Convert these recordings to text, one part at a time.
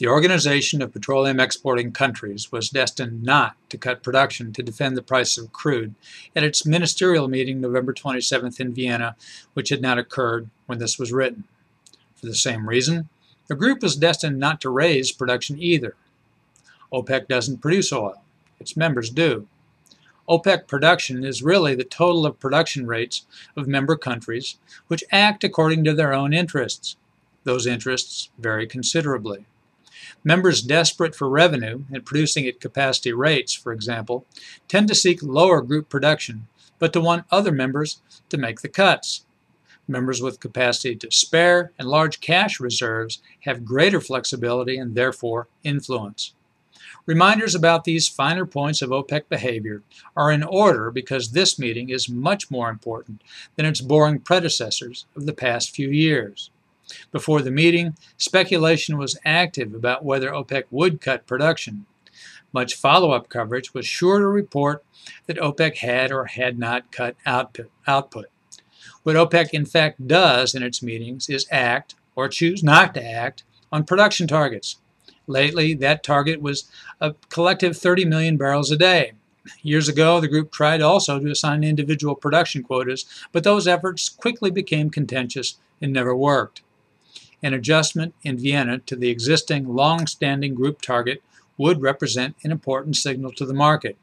The Organization of Petroleum Exporting Countries was destined not to cut production to defend the price of crude at its ministerial meeting November 27th in Vienna, which had not occurred when this was written. For the same reason, the group was destined not to raise production either. OPEC doesn't produce oil. Its members do. OPEC production is really the total of production rates of member countries which act according to their own interests. Those interests vary considerably. Members desperate for revenue and producing at capacity rates, for example, tend to seek lower group production, but to want other members to make the cuts. Members with capacity to spare and large cash reserves have greater flexibility and therefore influence. Reminders about these finer points of OPEC behavior are in order because this meeting is much more important than its boring predecessors of the past few years. Before the meeting, speculation was active about whether OPEC would cut production. Much follow-up coverage was sure to report that OPEC had or had not cut output. What OPEC in fact does in its meetings is act, or choose not to act, on production targets. Lately, that target was a collective 30 million barrels a day. Years ago, the group tried also to assign individual production quotas, but those efforts quickly became contentious and never worked. An adjustment in Vienna to the existing long-standing group target would represent an important signal to the market.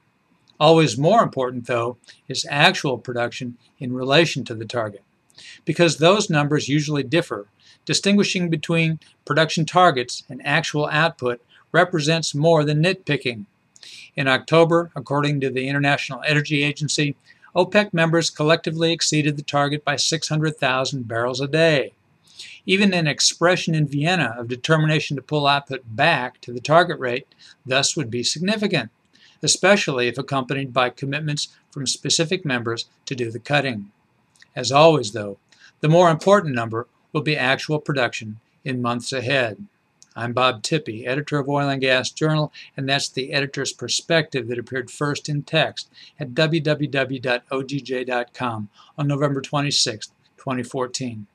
Always more important, though, is actual production in relation to the target. Because those numbers usually differ, distinguishing between production targets and actual output represents more than nitpicking. In October, according to the International Energy Agency, OPEC members collectively exceeded the target by 600,000 barrels a day. Even an expression in Vienna of determination to pull output back to the target rate thus would be significant, especially if accompanied by commitments from specific members to do the cutting. As always, though, the more important number will be actual production in months ahead. I'm Bob Tippie, editor of Oil and Gas Journal, and that's the editor's perspective that appeared first in text at www.ogj.com on November 26, 2014.